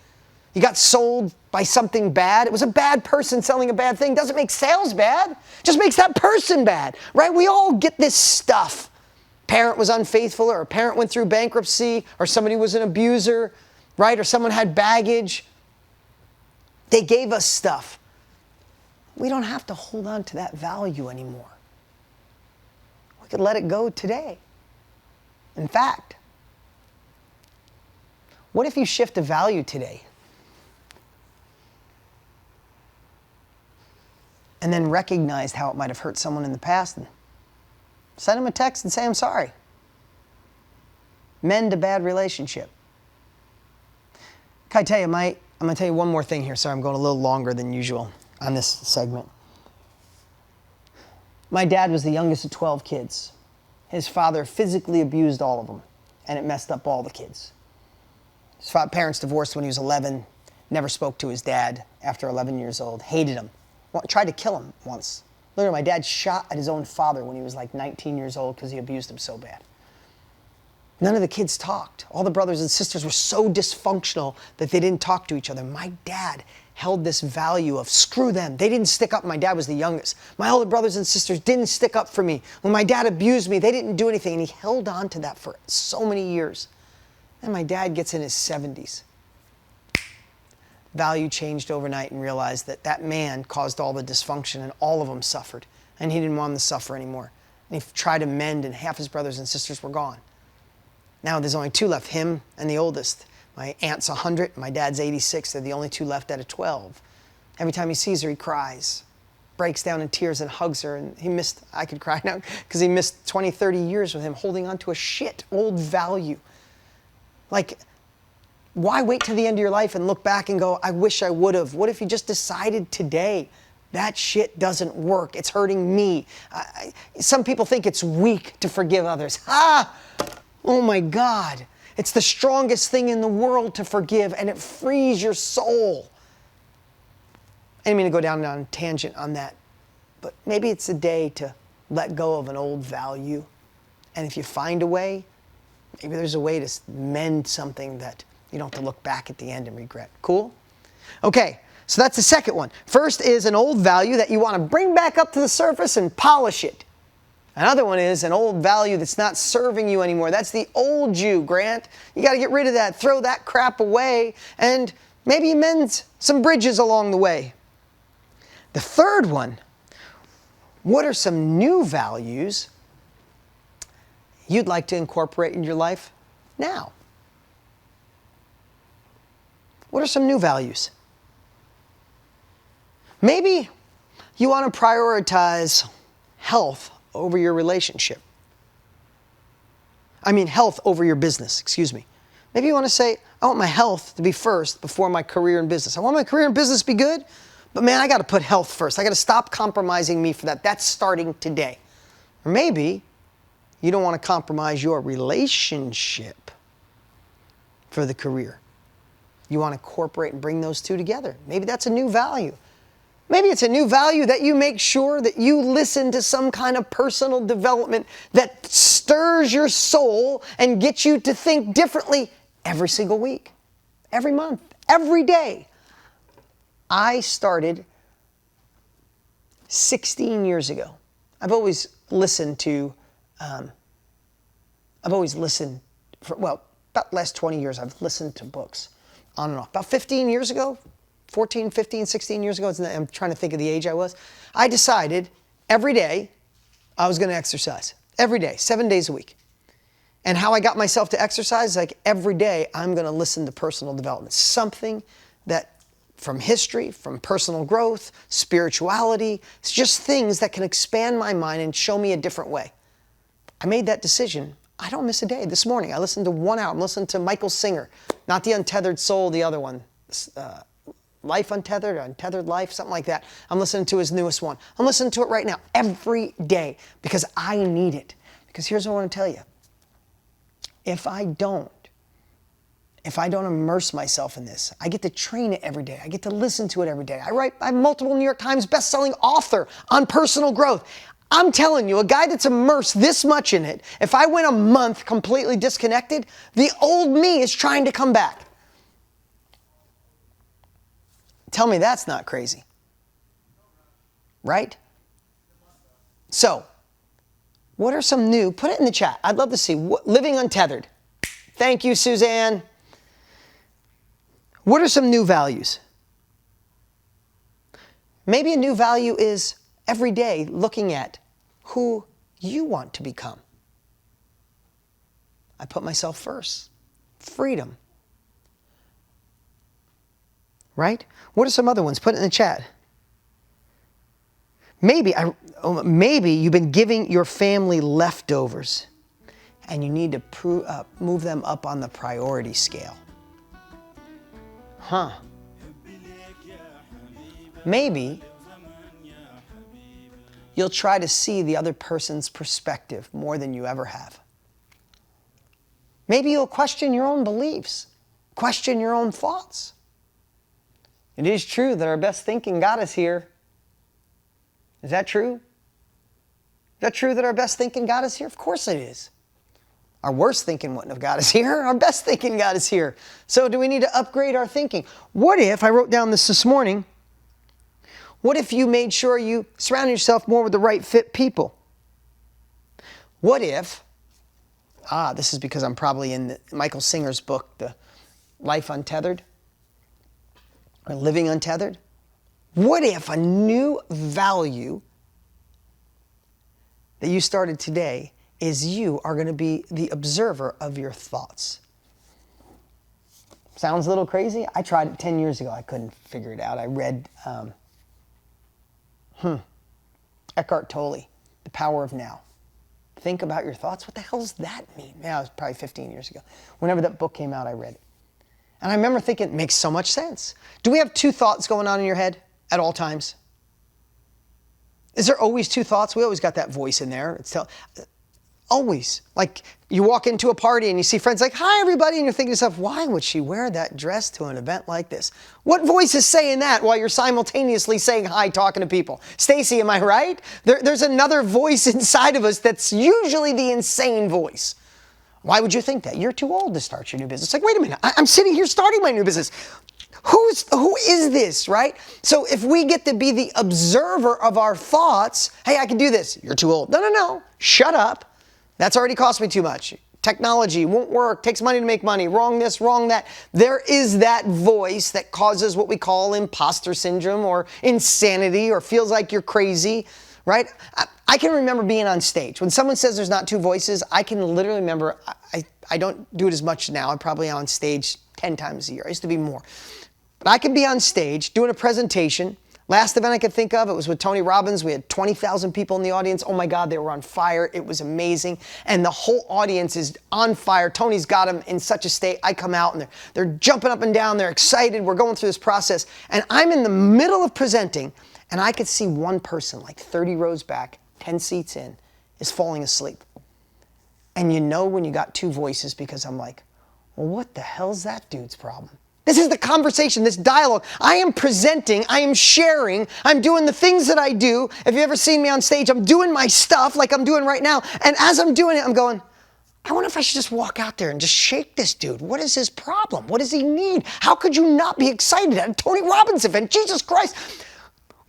You got sold by something bad. It was a bad person selling a bad thing. Doesn't make sales bad. Just makes that person bad, right? We all get this stuff. Parent was unfaithful, or a parent went through bankruptcy, or somebody was an abuser, right? Or someone had baggage. They gave us stuff. We don't have to hold on to that value anymore. We could let it go today. In fact, what if you shift a value today? And then recognized how it might have hurt someone in the past, and send them a text and say, I'm sorry. Mend a bad relationship. Can I tell you, I'm going to tell you one more thing here. Sorry, I'm going a little longer than usual on this segment. My dad was the youngest of 12 kids. His father physically abused all of them, and it messed up all the kids. His parents divorced when he was 11, never spoke to his dad after 11 years old, hated him. Tried to kill him once. Literally, my dad shot at his own father when he was like 19 years old because he abused him so bad. None of the kids talked. All the brothers and sisters were so dysfunctional that they didn't talk to each other. My dad held this value of screw them. They didn't stick up. My dad was the youngest. My older brothers and sisters didn't stick up for me. When my dad abused me, they didn't do anything. And he held on to that for so many years. And my dad gets in his 70s. Value changed overnight and realized that that man caused all the dysfunction and all of them suffered. And he didn't want them to suffer anymore. And he tried to mend and half his brothers and sisters were gone. Now there's only 2 left, him and the oldest. My aunt's 100, my dad's 86. They're the only 2 left out of 12. Every time he sees her, he cries, breaks down in tears and hugs her. And he missed, I could cry now, because he missed 20, 30 years with him holding on to a shit old value. Like, why wait till the end of your life and look back and go, I wish I would have? What if you just decided today, that shit doesn't work, it's hurting me? Some people think it's weak to forgive others. Oh my God. It's the strongest thing in the world to forgive, and it frees your soul. I didn't mean to go down on a tangent on that, but maybe it's a day to let go of an old value. And if you find a way, maybe there's a way to mend something that you don't have to look back at the end and regret. Cool? Okay, so that's the second one. First is an old value that you want to bring back up to the surface and polish it. Another one is an old value that's not serving you anymore. That's the old you, Grant. You got to get rid of that, throw that crap away, and maybe mend some bridges along the way. The third one, what are some new values you'd like to incorporate in your life now? What are some new values? Maybe you want to prioritize health over your relationship. Health over your business, excuse me. Maybe you want to say, I want my health to be first before my career and business. I want my career and business to be good, but man, I got to put health first. I got to stop compromising me for that. That's starting today. Or maybe you don't want to compromise your relationship for the career. You want to incorporate and bring those two together. Maybe that's a new value. Maybe it's a new value that you make sure that you listen to some kind of personal development that stirs your soul and gets you to think differently every single week, every month, every day. I started 16 years ago. I've always listened for, about the last 20 years, I've listened to books on and off. About 15 years ago, 14, 15, 16 years ago, I'm trying to think of the age I was, I decided every day I was going to exercise. Every day, 7 days a week. And how I got myself to exercise, like every day I'm going to listen to personal development. Something that from history, from personal growth, spirituality, it's just things that can expand my mind and show me a different way. I made that decision. I don't miss a day. This morning I listened to 1 hour. I'm listening to Michael Singer, not the Untethered Soul, the other one. Life Untethered, Untethered Life, something like that. I'm listening to his newest one. I'm listening to it right now, every day, because I need it. Because here's what I want to tell you. If I don't immerse myself in this, I get to train it every day. I get to listen to it every day. I'm multiple New York Times best-selling author on personal growth. I'm telling you, a guy that's immersed this much in it, if I went a month completely disconnected, the old me is trying to come back. Tell me that's not crazy. Right? So, what are some new, put it in the chat. I'd love to see, living untethered. Thank you, Suzanne. What are some new values? Maybe a new value is every day looking at who you want to become. I put myself first. Freedom. Right? What are some other ones? Put it in the chat. Maybe you've been giving your family leftovers and you need to move them up on the priority scale. Huh. Maybe you'll try to see the other person's perspective more than you ever have. Maybe you'll question your own beliefs, question your own thoughts. It is true that our best thinking got us here. Is that true? Is that true that our best thinking got us here? Of course it is. Our worst thinking wouldn't have got us here. Our best thinking got us here. So do we need to upgrade our thinking? What if, I wrote down this morning, what if you made sure you surround yourself more with the right fit people? What if, this is because I'm probably in Michael Singer's book, The Life Untethered, or Living Untethered. What if a new value that you started today is you are going to be the observer of your thoughts? Sounds a little crazy. I tried it 10 years ago. I couldn't figure it out. I read Eckhart Tolle, The Power of Now. Think about your thoughts. What the hell does that mean? Yeah, it was probably 15 years ago. Whenever that book came out, I read it. And I remember thinking, it makes so much sense. Do we have two thoughts going on in your head at all times? Is there always two thoughts? We always got that voice in there. Always. Like you walk into a party and you see friends like, hi everybody, and you're thinking to yourself, why would she wear that dress to an event like this? What voice is saying that while you're simultaneously saying hi, talking to people? Stacy, am I right? There's another voice inside of us that's usually the insane voice. Why would you think that? You're too old to start your new business. Like, wait a minute, I'm sitting here starting my new business. Who is this, right? So if we get to be the observer of our thoughts, hey, I can do this. You're too old. No. Shut up. That's already cost me too much. Technology won't work, takes money to make money, wrong this, wrong that. There is that voice that causes what we call imposter syndrome or insanity or feels like you're crazy, right? I can remember being on stage. When someone says there's not two voices, I can literally remember, I don't do it as much now. I'm probably on stage 10 times a year. I used to be more. But I could be on stage doing a presentation. Last event I could think of, it was with Tony Robbins. We had 20,000 people in the audience. Oh my God, they were on fire. It was amazing. And the whole audience is on fire. Tony's got them in such a state. I come out and they're jumping up and down. They're excited. We're going through this process. And I'm in the middle of presenting, and I could see one person, like 30 rows back, 10 seats in, is falling asleep. And you know when you got two voices, because I'm like, well, what the hell's that dude's problem? This is the conversation, this dialogue. I am presenting, I am sharing, I'm doing the things that I do. If you've ever seen me on stage, I'm doing my stuff like I'm doing right now. And as I'm doing it, I'm going, I wonder if I should just walk out there and just shake this dude. What is his problem? What does he need? How could you not be excited at a Tony Robbins event? Jesus Christ.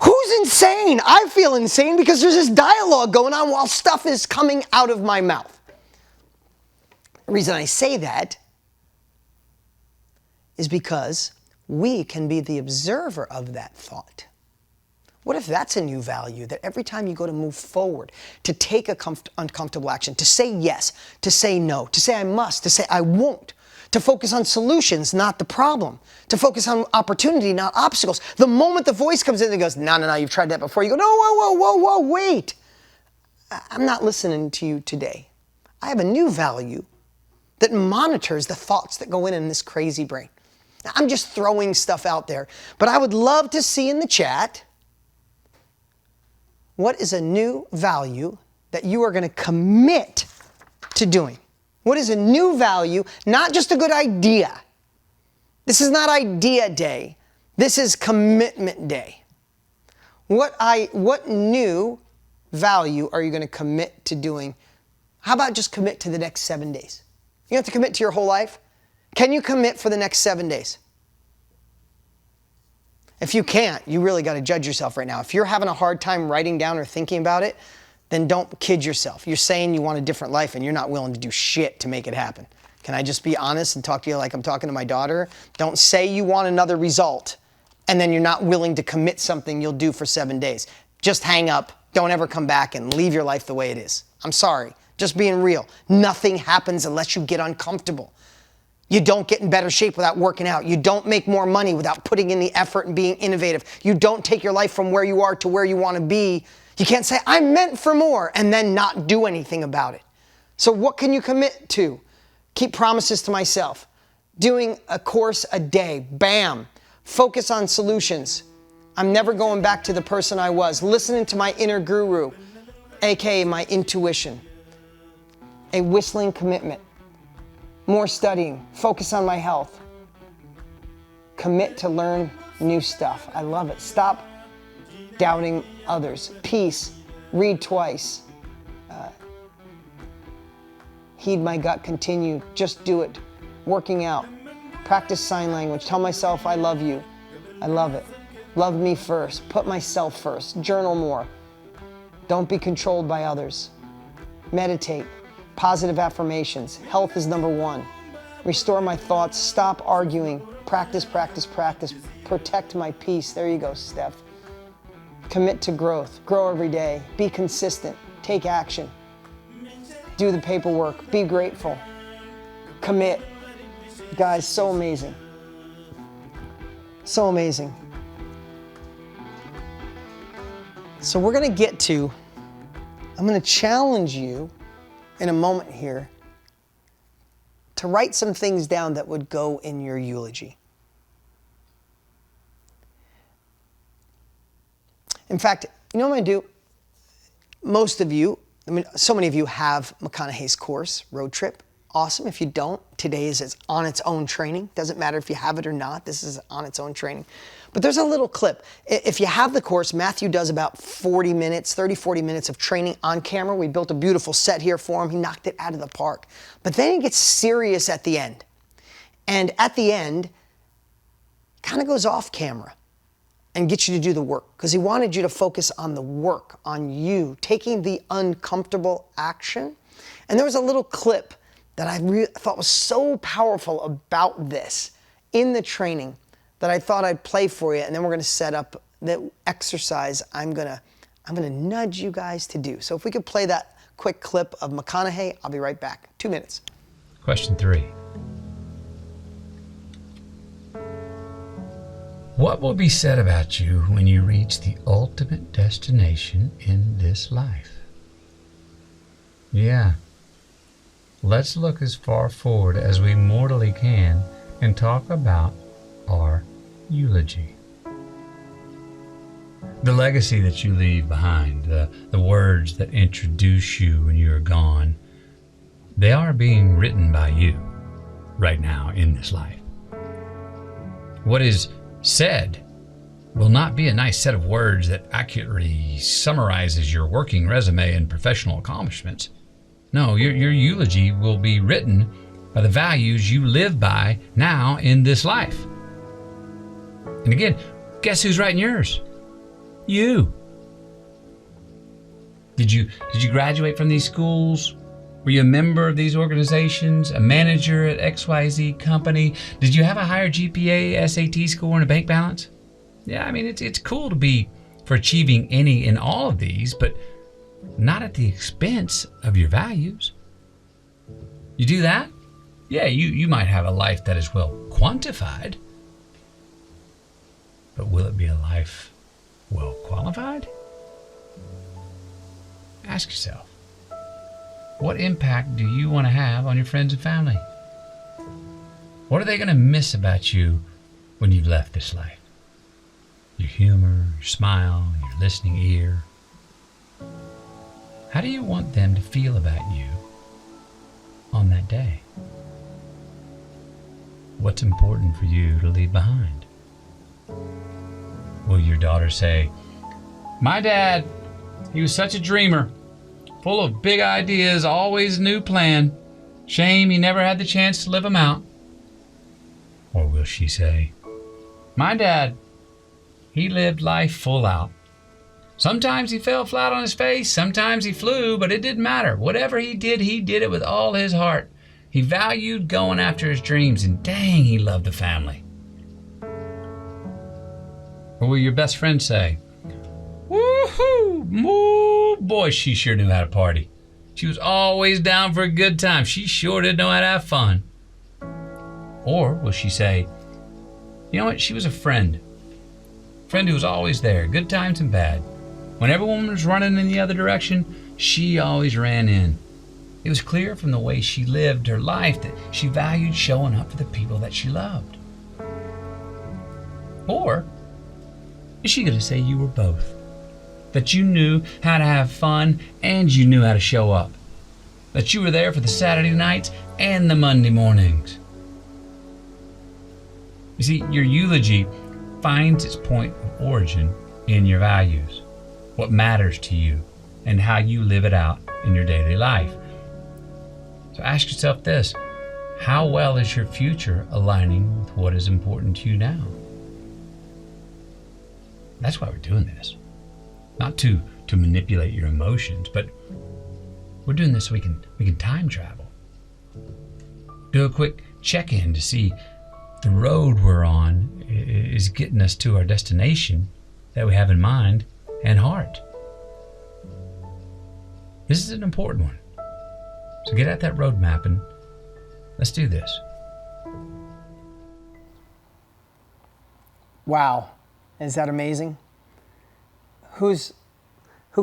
Who's insane? I feel insane because there's this dialogue going on while stuff is coming out of my mouth. The reason I say that is because we can be the observer of that thought. What if that's a new value, that every time you go to move forward, to take a uncomfortable action, to say yes, to say no, to say I must, to say I won't, to focus on solutions, not the problem, to focus on opportunity, not obstacles. The moment the voice comes in and goes, no, you've tried that before, you go, no, whoa, wait. I'm not listening to you today. I have a new value that monitors the thoughts that go in this crazy brain. I'm just throwing stuff out there, but I would love to see in the chat, what is a new value that you are going to commit to doing? What is a new value, not just a good idea? This is not idea day. This is commitment day. What new value are you going to commit to doing? How about just commit to the next 7 days? You don't have to commit to your whole life. Can you commit for the next 7 days? If you can't, you really got to judge yourself right now. If you're having a hard time writing down or thinking about it, then don't kid yourself. You're saying you want a different life and you're not willing to do shit to make it happen. Can I just be honest and talk to you like I'm talking to my daughter? Don't say you want another result and then you're not willing to commit something you'll do for 7 days. Just hang up, don't ever come back, and leave your life the way it is. I'm sorry, just being real. Nothing happens unless you get uncomfortable. You don't get in better shape without working out. You don't make more money without putting in the effort and being innovative. You don't take your life from where you are to where you want to be. You can't say, I'm meant for more, and then not do anything about it. So what can you commit to? Keep promises to myself. Doing a course a day. Bam. Focus on solutions. I'm never going back to the person I was. Listening to my inner guru, aka my intuition. A whistling commitment. More studying, focus on my health. Commit to learn new stuff. I love it. Stop doubting others. Peace, read twice. Heed my gut, continue, just do it. Working out, practice sign language, tell myself I love you. I love it. Love me first, put myself first, journal more. Don't be controlled by others. Meditate. Positive affirmations. Health is number one. Restore my thoughts. Stop arguing. Practice. Protect my peace. There you go, Steph. Commit to growth. Grow every day. Be consistent. Take action. Do the paperwork. Be grateful. Commit. Guys, so amazing. So amazing. So we're going to get to, I'm going to challenge you in a moment here to write some things down that would go in your eulogy. In fact, you know what I'm going to do? Most of you, so many of you have McConaughey's course, Road Trip. Awesome. If you don't, today is on its own training. Doesn't matter if you have it or not. This is on its own training. But there's a little clip. If you have the course, Matthew does about 40 minutes, 30, 40 minutes of training on camera. We built a beautiful set here for him. He knocked it out of the park. But then he gets serious at the end. And at the end, kind of goes off camera and gets you to do the work, because he wanted you to focus on the work, on you, taking the uncomfortable action. And there was a little clip that I thought was so powerful about this in the training that I thought I'd play for you, and then we're going to set up the exercise I'm going to nudge you guys to do. So if we could play that quick clip of McConaughey, I'll be right back. 2 minutes. Question 3. What will be said about you when you reach the ultimate destination in this life? Yeah. Let's look as far forward as we mortally can and talk about our eulogy. The legacy that you leave behind, the words that introduce you when you are gone, they are being written by you right now in this life. What is said will not be a nice set of words that accurately summarizes your working resume and professional accomplishments. No, your eulogy will be written by the values you live by now in this life. And again, guess who's writing yours? You. Did you graduate from these schools? Were you a member of these organizations, a manager at XYZ company? Did you have a higher GPA, SAT score, and a bank balance? Yeah, I mean, it's cool to be for achieving any and all of these, but not at the expense of your values. You do that? Yeah, you might have a life that is well quantified, but will it be a life well qualified? Ask yourself. What impact do you want to have on your friends and family? What are they going to miss about you when you've left this life? Your humor, your smile, your listening ear. How do you want them to feel about you on that day? What's important for you to leave behind? Will your daughter say, "My dad, he was such a dreamer. Full of big ideas, always a new plan. Shame he never had the chance to live them out"? Or will she say, "My dad, he lived life full out. Sometimes he fell flat on his face, sometimes he flew, but it didn't matter. Whatever he did it with all his heart. He valued going after his dreams, and dang, he loved the family." Or will your best friend say, "Woohoo! Moo boy, she sure knew how to party. She was always down for a good time. She sure did know how to have fun"? Or will she say, "You know what? She was a friend. Friend who was always there, good times and bad. When everyone was running in the other direction, she always ran in. It was clear from the way she lived her life that she valued showing up for the people that she loved." Or is she going to say you were both? That you knew how to have fun and you knew how to show up? That you were there for the Saturday nights and the Monday mornings? You see, your eulogy finds its point of origin in your values, what matters to you, and how you live it out in your daily life. So ask yourself this: how well is your future aligning with what is important to you now? That's why we're doing this. Not to manipulate your emotions, but we're doing this so we can time travel. Do a quick check-in to see the road we're on is getting us to our destination that we have in mind and heart. This is an important one. So get out that roadmap and let's do this. Wow. Is that amazing? Who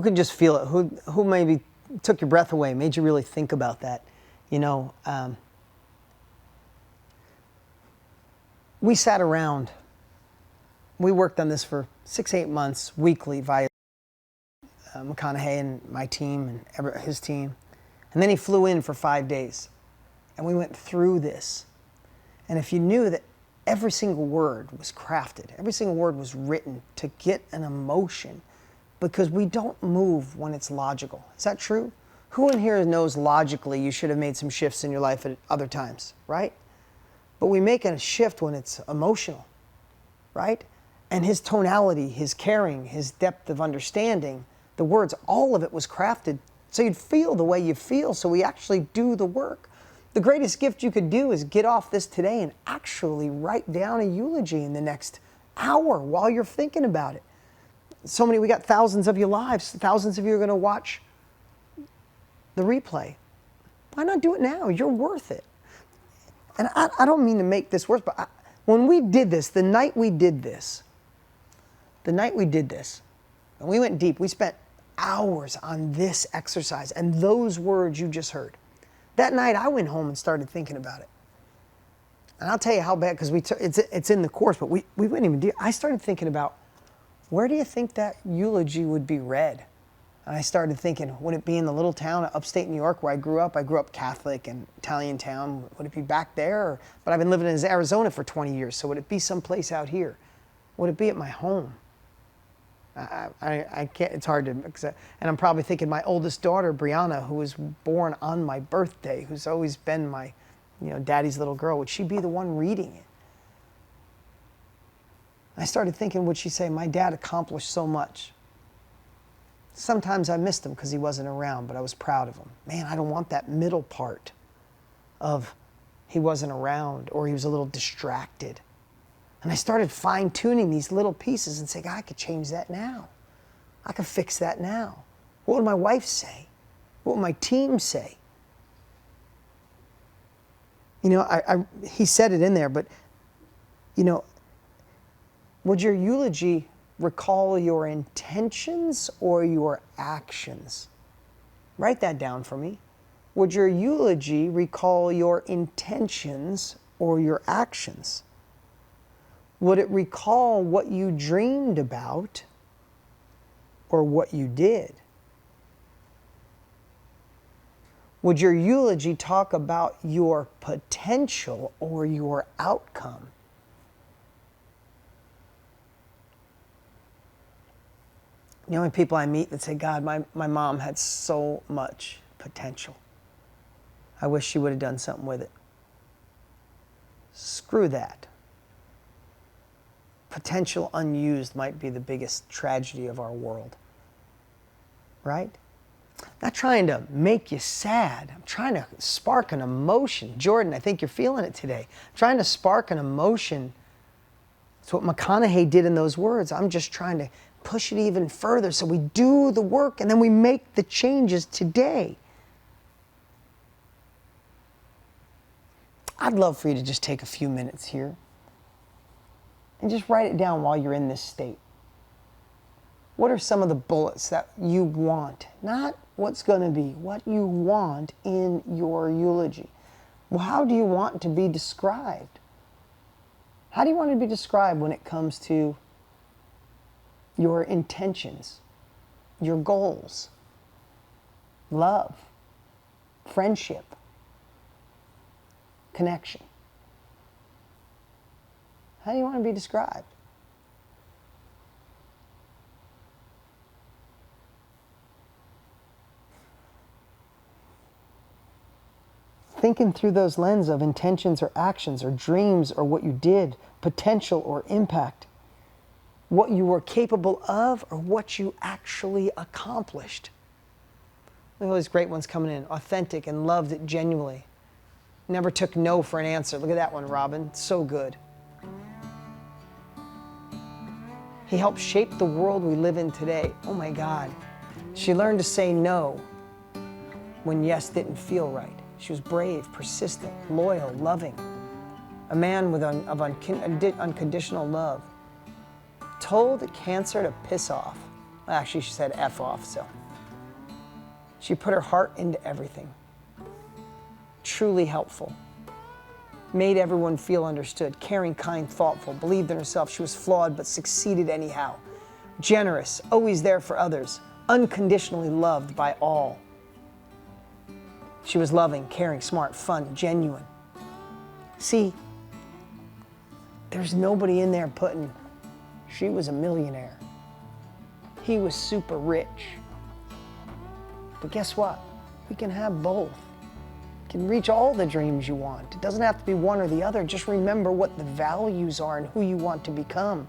could just feel it? Who maybe took your breath away, made you really think about that? You know, we sat around. We worked on this for 6-8 months weekly via McConaughey and my team and his team. And then he flew in for 5 days. And we went through this. And if you knew that every single word was crafted, every single word was written to get an emotion, because we don't move when it's logical. Is that true? Who in here knows logically you should have made some shifts in your life at other times, right? But we make a shift when it's emotional, right? And his tonality, his caring, his depth of understanding, the words, all of it was crafted so you'd feel the way you feel, so we actually do the work. The greatest gift you could do is get off this today and actually write down a eulogy in the next hour while you're thinking about it. We got thousands of you lives. Thousands of you are going to watch the replay. Why not do it now? You're worth it. And I don't mean to make this worse, but When we did this, the night we did this, and we went deep, we spent hours on this exercise and those words you just heard. That night I went home and started thinking about it. And I'll tell you how bad, because it's in the course, but we wouldn't even do it. I started thinking about, where do you think that eulogy would be read? And I started thinking, would it be in the little town of upstate New York where I grew up? I grew up Catholic and Italian town. Would it be back there? But I've been living in Arizona for 20 years, so would it be someplace out here? Would it be at my home? I can't, it's hard to accept. And I'm probably thinking my oldest daughter, Brianna, who was born on my birthday, who's always been my, daddy's little girl, would she be the one reading it? I started thinking, would she say, my dad accomplished so much. Sometimes I missed him because he wasn't around, but I was proud of him. Man, I don't want that middle part of he wasn't around or he was a little distracted. And I started fine-tuning these little pieces and saying, I could change that now. I could fix that now. What would my wife say? What would my team say? He said it in there, but, would your eulogy recall your intentions or your actions? Write that down for me. Would your eulogy recall your intentions or your actions? Would it recall what you dreamed about or what you did? Would your eulogy talk about your potential or your outcome? The only people I meet that say, God, my mom had so much potential. I wish she would have done something with it. Screw that. Potential unused might be the biggest tragedy of our world. Right? I'm not trying to make you sad. I'm trying to spark an emotion. Jordan, I think you're feeling it today. I'm trying to spark an emotion. That's what McConaughey did in those words. I'm just trying to push it even further so we do the work and then we make the changes today. I'd love for you to just take a few minutes here and just write it down while you're in this state. What are some of the bullets that you want? Not what's going to be, what you want in your eulogy. Well, how do you want to be described? How do you want to be described when it comes to your intentions, your goals, love, friendship, connection? How do you want to be described? Thinking through those lenses of intentions or actions or dreams or what you did, potential or impact, what you were capable of or what you actually accomplished. Look at all these great ones coming in. Authentic and loved it genuinely. Never took no for an answer. Look at that one, Robin. So good. He helped shape the world we live in today. Oh my God. She learned to say no when yes didn't feel right. She was brave, persistent, loyal, loving. A man of unconditional love. Told cancer to piss off. Actually, she said F off, so. She put her heart into everything. Truly helpful. Made everyone feel understood. Caring, kind, thoughtful. Believed in herself. She was flawed, but succeeded anyhow. Generous, always there for others. Unconditionally loved by all. She was loving, caring, smart, fun, genuine. See, there's nobody in there putting, she was a millionaire. He was super rich. But guess what? We can have both. You can reach all the dreams you want. It doesn't have to be one or the other. Just remember what the values are and who you want to become.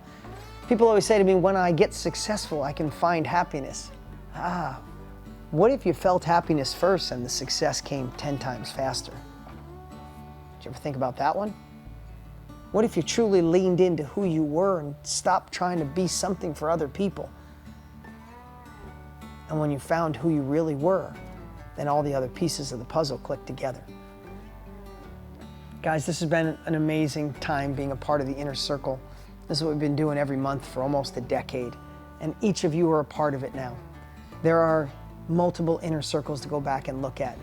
People always say to me, when I get successful, I can find happiness. What if you felt happiness first and the success came 10 times faster? Did you ever think about that one? What if you truly leaned into who you were and stopped trying to be something for other people? And when you found who you really were, then all the other pieces of the puzzle clicked together. Guys, this has been an amazing time being a part of the Inner Circle. This is what we've been doing every month for almost a decade, and each of you are a part of it now. There are multiple Inner Circles to go back and look at,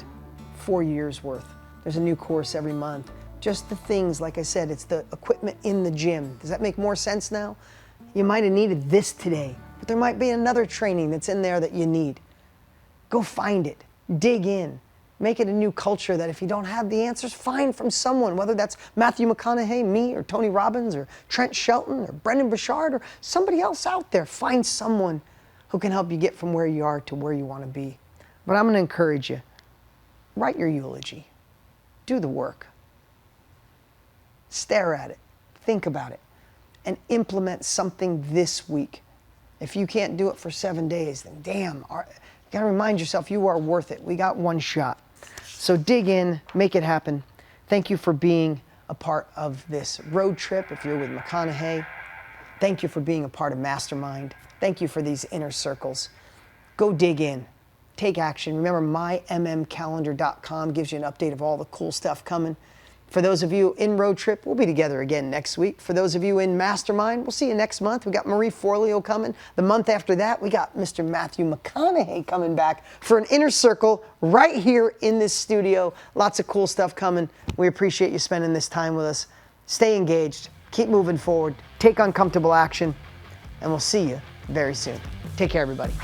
4 years worth. There's a new course every month. Just the things, like I said, it's the equipment in the gym. Does that make more sense now? You might have needed this today, but there might be another training that's in there that you need. Go find it, dig in. Make it a new culture that if you don't have the answers, find from someone, whether that's Matthew McConaughey, me, or Tony Robbins, or Trent Shelton, or Brendan Burchard, or somebody else out there. Find someone who can help you get from where you are to where you want to be. But I'm going to encourage you, write your eulogy. Do the work. Stare at it. Think about it. And implement something this week. If you can't do it for 7 days, then damn, you got to remind yourself you are worth it. We got one shot. So dig in, make it happen. Thank you for being a part of this road trip if you're with McConaughey. Thank you for being a part of Mastermind. Thank you for these inner circles. Go dig in. Take action. Remember, mymmcalendar.com gives you an update of all the cool stuff coming. For those of you in road trip, we'll be together again next week. For those of you in Mastermind, we'll see you next month. We got Marie Forleo coming. The month after that, we got Mr. Matthew McConaughey coming back for an inner circle right here in this studio. Lots of cool stuff coming. We appreciate you spending this time with us. Stay engaged. Keep moving forward. Take uncomfortable action. And we'll see you very soon. Take care, everybody.